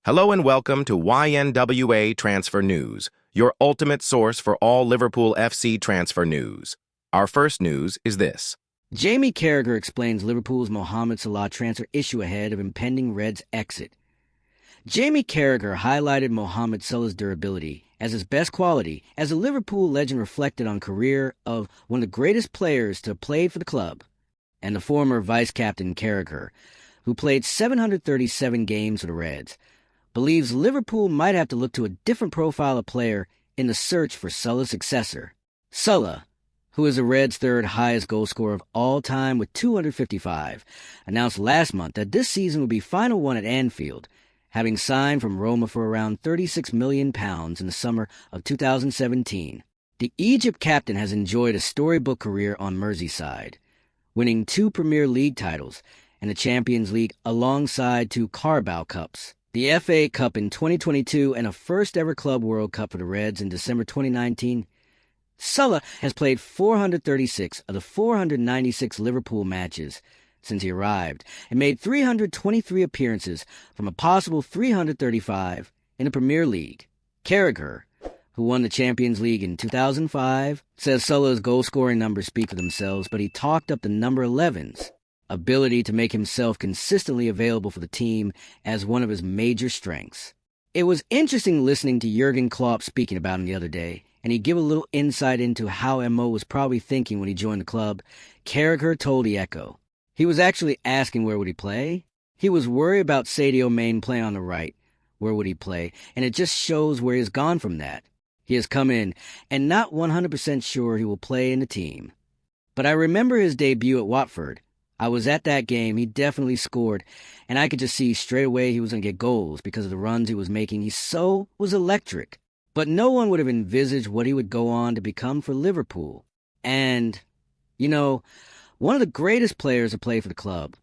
Hello and welcome to YNWA Transfer News, your ultimate source for all Liverpool FC transfer news. Our first news is this. Jamie Carragher explains Liverpool's Mohamed Salah transfer issue ahead of impending Reds' exit. Jamie Carragher highlighted Mohamed Salah's durability as his best quality, as a Liverpool legend reflected on career of one of the greatest players to have played for the club, and the former vice-captain Carragher, who played 737 games for the Reds, believes Liverpool might have to look to a different profile of player in the search for Salah's successor. Salah, who is the Reds' third highest goal scorer of all time with 255, announced last month that this season will be final one at Anfield, having signed from Roma for around £36 million in the summer of 2017. The Egypt captain has enjoyed a storybook career on Merseyside, winning 2 Premier League titles and the Champions League alongside 2 Carabao Cups, the FA Cup in 2022 and a first-ever Club World Cup for the Reds in December 2019. Salah has played 436 of the 496 Liverpool matches since he arrived and made 323 appearances from a possible 335 in the Premier League. Carragher, who won the Champions League in 2005, says Salah's goal-scoring numbers speak for themselves, but he talked up the number 11's ability to make himself consistently available for the team as one of his major strengths. It was interesting listening to Jurgen Klopp speaking about him the other day, and he gave a little insight into how Mo was probably thinking when he joined the club. Carragher told the Echo he was actually asking where would he play. He was worried about Sadio Mane playing on the right. Where would he play? And it just shows where he has gone from that. He has come in and not 100% sure he will play in the team. But I remember his debut at Watford. I was at that game. He definitely scored, and I could just see straight away he was going to get goals because of the runs he was making. He was electric. But no one would have envisaged what he would go on to become for Liverpool. And, one of the greatest players to play for the club,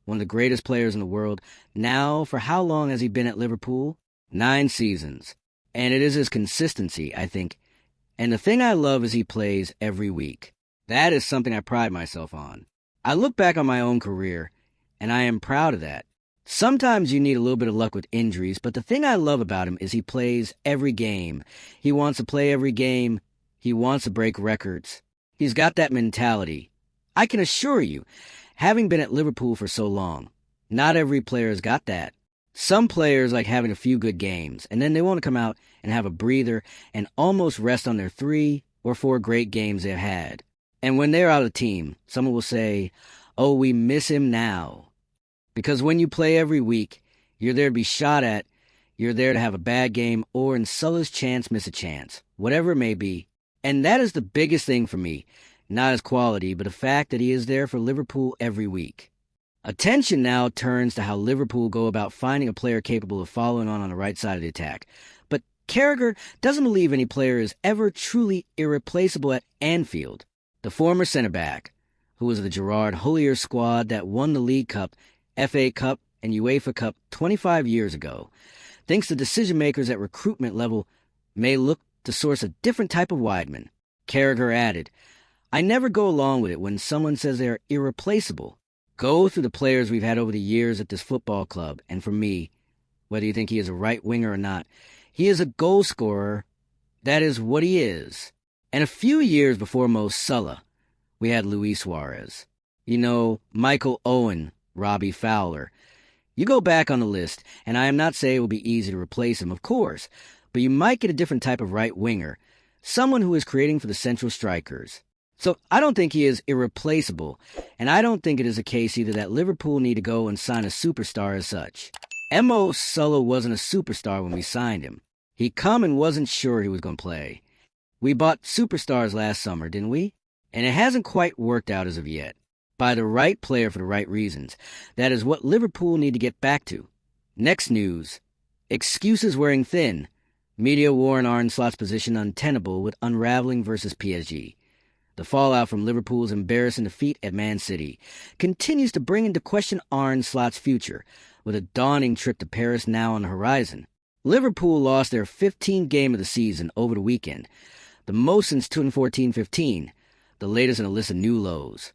one of the greatest players in the world. Now, for how long has he been at Liverpool? 9 seasons. And it is his consistency, I think. And the thing I love is he plays every week. That is something I pride myself on. I look back on my own career, and I am proud of that. Sometimes you need a little bit of luck with injuries, but the thing I love about him is he plays every game. He wants to play every game. He wants to break records. He's got that mentality. I can assure you, having been at Liverpool for so long, not every player has got that. Some players like having a few good games, and then they want to come out and have a breather and almost rest on their 3 or 4 great games they've had. And when they're out of the team, someone will say, "Oh, we miss him now." Because when you play every week, you're there to be shot at, you're there to have a bad game, or in Salah's chance, miss a chance, whatever it may be. And that is the biggest thing for me, not his quality, but the fact that he is there for Liverpool every week. Attention now turns to how Liverpool go about finding a player capable of following on the right side of the attack. But Carragher doesn't believe any player is ever truly irreplaceable at Anfield. The former centre-back, who was the Gerard Houllier squad that won the League Cup, FA Cup, and UEFA Cup 25 years ago, thinks the decision-makers at recruitment level may look to source a different type of wideman. Carragher added, "I never go along with it when someone says they are irreplaceable. Go through the players we've had over the years at this football club, and for me, whether you think he is a right winger or not, he is a goal scorer. That is what he is." And a few years before Mo Salah, we had Luis Suarez. Michael Owen, Robbie Fowler. You go back on the list, and I am not saying it will be easy to replace him, of course, but you might get a different type of right winger, someone who is creating for the central strikers. So I don't think he is irreplaceable, and I don't think it is a case either that Liverpool need to go and sign a superstar as such. Mo Salah wasn't a superstar when we signed him. He come and wasn't sure he was going to play. We bought superstars last summer, didn't we? And it hasn't quite worked out as of yet. Buy the right player for the right reasons. That is what Liverpool need to get back to. Next news. Excuses wearing thin. Media warn Arne Slot's position untenable with unraveling versus PSG. The fallout from Liverpool's embarrassing defeat at Man City continues to bring into question Arne Slot's future, with a daunting trip to Paris now on the horizon. Liverpool lost their 15th game of the season over the weekend, the most since 2014-15, the latest in a list of new lows.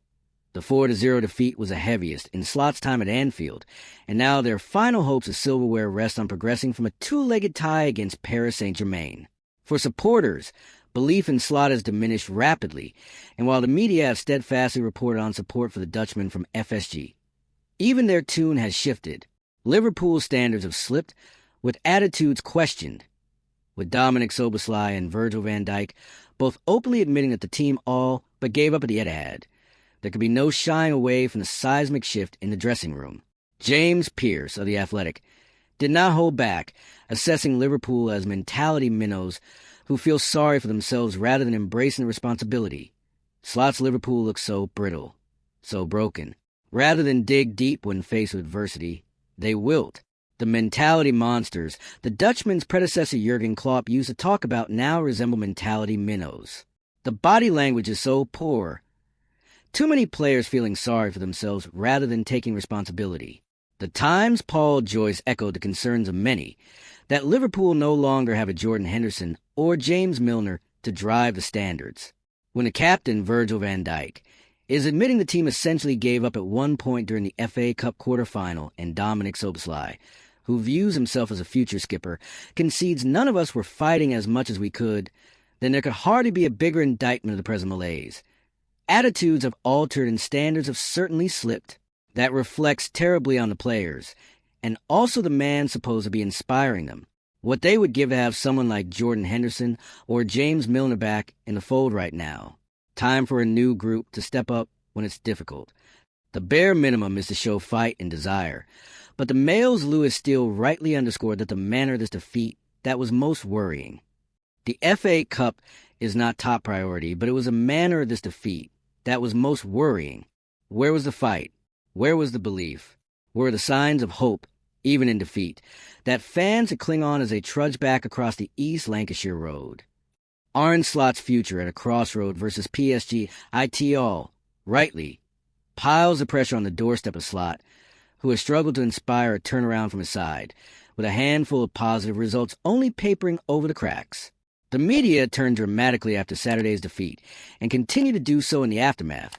The 4-0 defeat was the heaviest in Slot's time at Anfield, and now their final hopes of silverware rest on progressing from a two-legged tie against Paris Saint-Germain. For supporters, belief in Slot has diminished rapidly, and while the media have steadfastly reported on support for the Dutchman from FSG, even their tune has shifted. Liverpool's standards have slipped, with attitudes questioned, with Dominic Szoboszlai and Virgil van Dijk both openly admitting that the team all but gave up at the Etihad. There could be no shying away from the seismic shift in the dressing room. James Pearce of The Athletic did not hold back, assessing Liverpool as mentality minnows who feel sorry for themselves rather than embracing the responsibility. Slot's Liverpool looks so brittle, so broken. Rather than dig deep when faced with adversity, they wilt. The mentality monsters the Dutchman's predecessor Jurgen Klopp used to talk about now resemble mentality minnows. The body language is so poor. Too many players feeling sorry for themselves rather than taking responsibility. The Times' Paul Joyce echoed the concerns of many that Liverpool no longer have a Jordan Henderson or James Milner to drive the standards. When the captain, Virgil van Dijk, is admitting the team essentially gave up at one point during the FA Cup quarter-final, and Dominic Szoboszlai, who views himself as a future skipper, concedes none of us were fighting as much as we could, then there could hardly be a bigger indictment of the present malaise. Attitudes have altered and standards have certainly slipped. That reflects terribly on the players, and also the man supposed to be inspiring them. What they would give to have someone like Jordan Henderson or James Milner back in the fold right now. Time for a new group to step up when it's difficult. The bare minimum is to show fight and desire. But the Mail's Lewis Steele rightly underscored that the manner of this defeat that was most worrying. The FA Cup is not top priority, but it was a manner of this defeat that was most worrying. Where was the fight? Where was the belief? Where were the signs of hope, even in defeat, that fans would cling on as they trudge back across the East Lancashire Road? Arne Slot's future at a crossroad versus PSG, all, rightly, piles the pressure on the doorstep of Slot, who has struggled to inspire a turnaround from his side, with a handful of positive results only papering over the cracks. The media turned dramatically after Saturday's defeat, and continue to do so in the aftermath,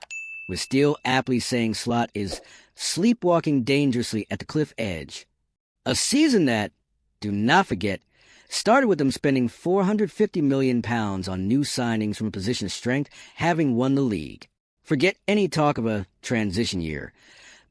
with Steele aptly saying Slot is sleepwalking dangerously at the cliff edge. A season that, do not forget, started with them spending £450 million on new signings from a position of strength, having won the league. Forget any talk of a transition year.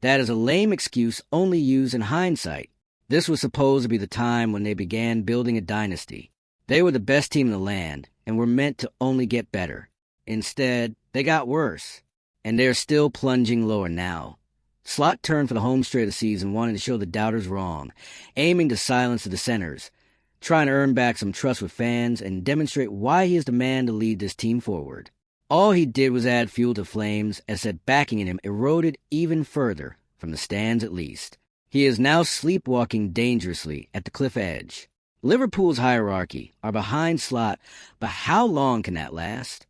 That is a lame excuse only used in hindsight. This was supposed to be the time when they began building a dynasty. They were the best team in the land and were meant to only get better. Instead, they got worse, and they're still plunging lower now. Slot turned for the home straight of the season, wanting to show the doubters wrong, aiming to silence the dissenters, trying to earn back some trust with fans and demonstrate why he is the man to lead this team forward. All he did was add fuel to flames, as said backing in him eroded even further, from the stands at least. He is now sleepwalking dangerously at the cliff edge. Liverpool's hierarchy are behind Slot, but how long can that last?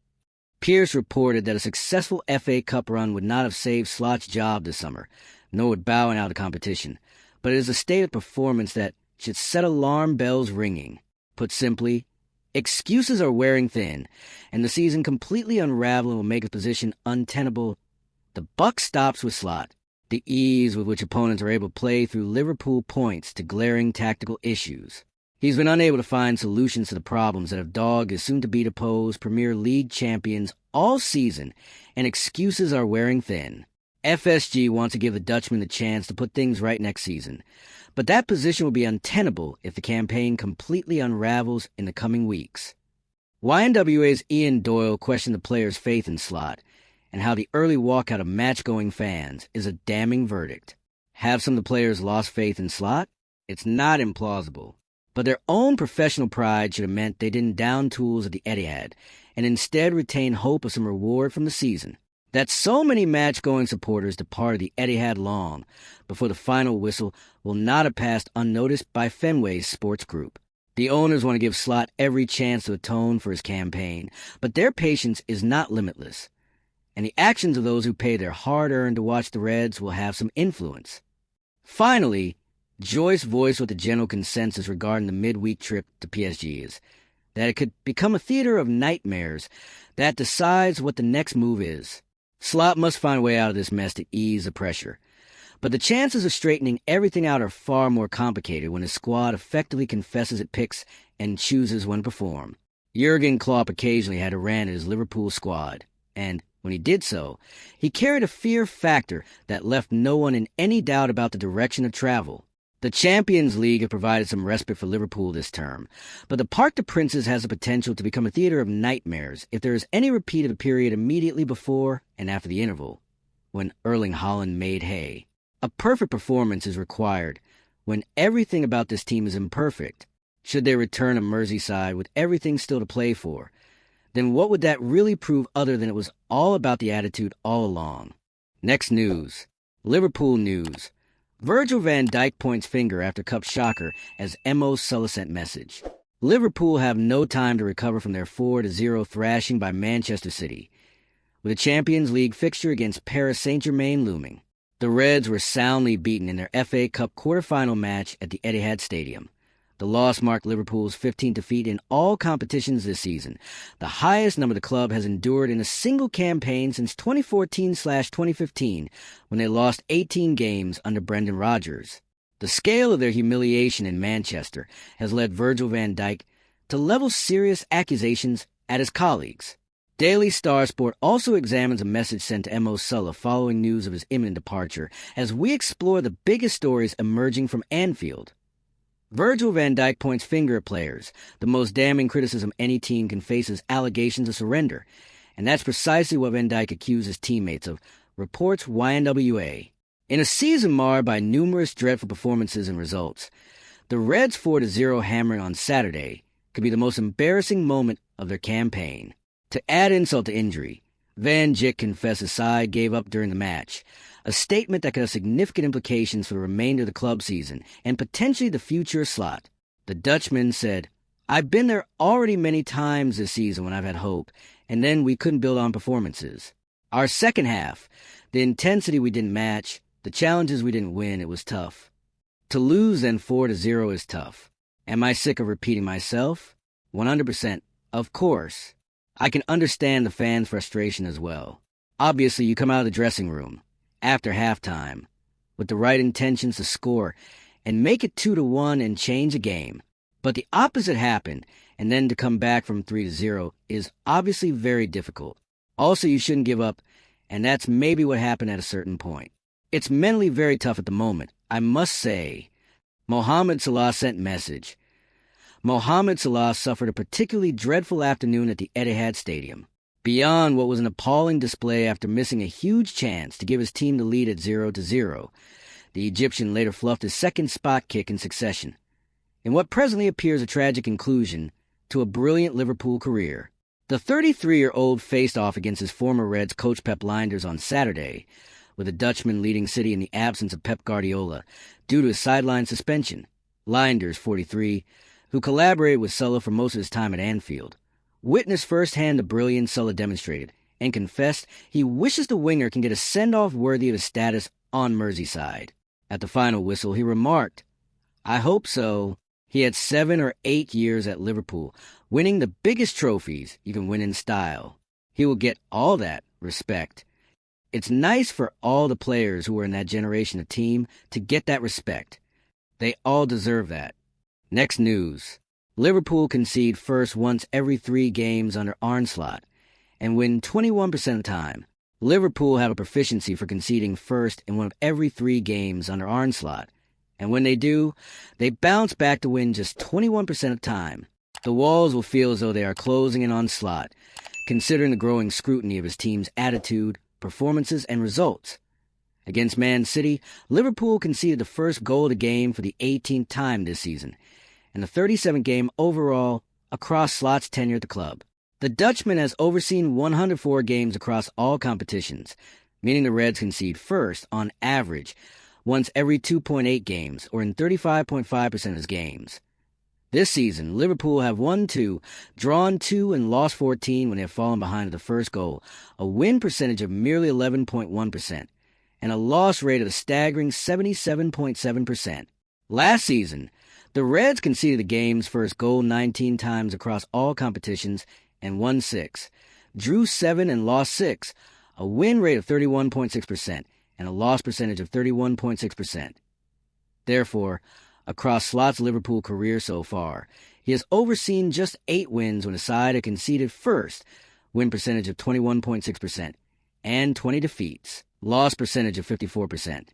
Pearce reported that a successful FA Cup run would not have saved Slot's job this summer, nor would bowing out of the competition, but it is a state of performance that should set alarm bells ringing. Put simply, excuses are wearing thin, and the season completely unraveling will make a position untenable. The buck stops with Slot. The ease with which opponents are able to play through Liverpool points to glaring tactical issues. He's been unable to find solutions to the problems that have dogged his soon-to-be-deposed Premier League champions all season, and excuses are wearing thin. FSG wants to give the Dutchman the chance to put things right next season, but that position will be untenable if the campaign completely unravels in the coming weeks. YNWA's Ian Doyle questioned the players' faith in Slot, and how the early walkout of match-going fans is a damning verdict. Have some of the players lost faith in Slot? It's not implausible. But their own professional pride should have meant they didn't down tools at the Etihad, and instead retain hope of some reward from the season. That so many match-going supporters departed the Etihad long before the final whistle will not have passed unnoticed by Fenway's sports group. The owners want to give Slot every chance to atone for his campaign, but their patience is not limitless, and the actions of those who pay their hard-earned to watch the Reds will have some influence. Finally, Joyce voiced what the general consensus regarding the midweek trip to PSG is, that it could become a theater of nightmares that decides what the next move is. Slot must find a way out of this mess to ease the pressure. But the chances of straightening everything out are far more complicated when his squad effectively confesses it picks and chooses when to perform. Jurgen Klopp occasionally had a rant at his Liverpool squad, and when he did so, he carried a fear factor that left no one in any doubt about the direction of travel. The Champions League had provided some respite for Liverpool this term, but the Parc des Princes has the potential to become a theater of nightmares if there is any repeat of the period immediately before and after the interval, when Erling Haaland made hay. A perfect performance is required when everything about this team is imperfect. Should they return to Merseyside with everything still to play for, then what would that really prove other than it was all about the attitude all along? Next news. Liverpool news. Virgil van Dijk points finger after Cup shocker as Mo Salah sent message. Liverpool have no time to recover from their 4-0 thrashing by Manchester City, with a Champions League fixture against Paris Saint-Germain looming. The Reds were soundly beaten in their FA Cup quarter-final match at the Etihad Stadium. The loss marked Liverpool's 15th defeat in all competitions this season, the highest number the club has endured in a single campaign since 2014/2015, when they lost 18 games under Brendan Rodgers. The scale of their humiliation in Manchester has led Virgil van Dijk to level serious accusations at his colleagues. Daily Star Sport also examines a message sent to Mo Salah following news of his imminent departure as we explore the biggest stories emerging from Anfield. Virgil van Dijk points finger at players. The most damning criticism any team can face is allegations of surrender, and that's precisely what Van Dijk accuses teammates of, reports YNWA. In a season marred by numerous dreadful performances and results, the Reds' 4-0 hammering on Saturday could be the most embarrassing moment of their campaign. To add insult to injury, Van Dijk confessed his side gave up during the match, a statement that could have significant implications for the remainder of the club season and potentially the future of Slot. The Dutchman said, "I've been there already many times this season when I've had hope, and then we couldn't build on performances. Our second half, the intensity we didn't match, the challenges we didn't win, it was tough. To lose then 4-0 is tough. Am I sick of repeating myself? 100%, of course. I can understand the fans' frustration as well. Obviously, you come out of the dressing room after halftime with the right intentions to score and make it 2-1 and change a game. But the opposite happened, and then to come back from 3-0 is obviously very difficult. Also, you shouldn't give up, and that's maybe what happened at a certain point. It's mentally very tough at the moment. I must say, Mohamed Salah sent message. Mohamed Salah suffered a particularly dreadful afternoon at the Etihad Stadium. Beyond what was an appalling display after missing a huge chance to give his team the lead at 0-0, the Egyptian later fluffed his second spot kick in succession, in what presently appears a tragic conclusion to a brilliant Liverpool career. The 33-year-old faced off against his former Reds coach Pep Lijnders on Saturday, with the Dutchman leading City in the absence of Pep Guardiola due to his sideline suspension. Lijnders, 43, who collaborated with Salah for most of his time at Anfield, witnessed firsthand the brilliance Salah demonstrated, and confessed he wishes the winger can get a send-off worthy of his status on Merseyside. At the final whistle, he remarked, "I hope so." He had 7 or 8 years at Liverpool, winning the biggest trophies you can win in style. He will get all that respect. It's nice for all the players who were in that generation of team to get that respect. They all deserve that. Next news. Liverpool concede first once every 3 games under Arne Slot and win 21% of the time. Liverpool have a proficiency for conceding first in one of every 3 games under Arne Slot, and when they do, they bounce back to win just 21% of the time. The walls will feel as though they are closing in on Slot, considering the growing scrutiny of his team's attitude, performances, and results. Against Man City, Liverpool conceded the first goal of the game for the 18th time this season, and the 37th game overall across Slot's tenure at the club. The Dutchman has overseen 104 games across all competitions, meaning the Reds concede first, on average, once every 2.8 games, or in 35.5% of his games. This season, Liverpool have won 2, drawn 2, and lost 14 when they have fallen behind at the first goal, a win percentage of merely 11.1%, and a loss rate of a staggering 77.7%. Last season, the Reds conceded the game's first goal 19 times across all competitions and won 6, drew 7 and lost 6, a win rate of 31.6%, and a loss percentage of 31.6%. Therefore, across Slot's Liverpool career so far, he has overseen just 8 wins when a side had conceded first, win percentage of 21.6%, and 20 defeats, loss percentage of 54%.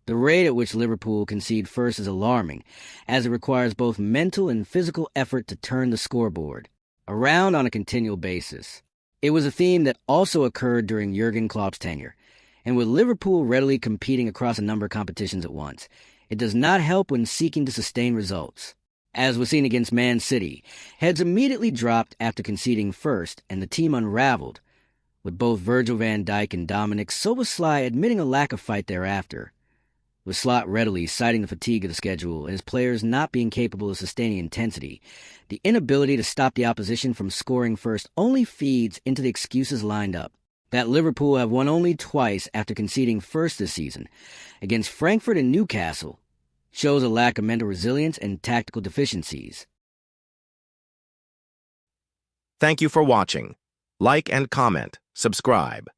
The rate at which Liverpool concede first is alarming, as it requires both mental and physical effort to turn the scoreboard around on a continual basis. It was a theme that also occurred during Jurgen Klopp's tenure, and with Liverpool readily competing across a number of competitions at once, it does not help when seeking to sustain results. As was seen against Man City, heads immediately dropped after conceding first, and the team unraveled, with both Virgil van Dijk and Dominic Szoboszlai admitting a lack of fight thereafter, with Slot readily citing the fatigue of the schedule and his players not being capable of sustaining intensity. The inability to stop the opposition from scoring first only feeds into the excuses lined up. That Liverpool have won only twice after conceding first this season, against Frankfurt and Newcastle, shows a lack of mental resilience and tactical deficiencies. Thank you for watching. Like and comment, subscribe.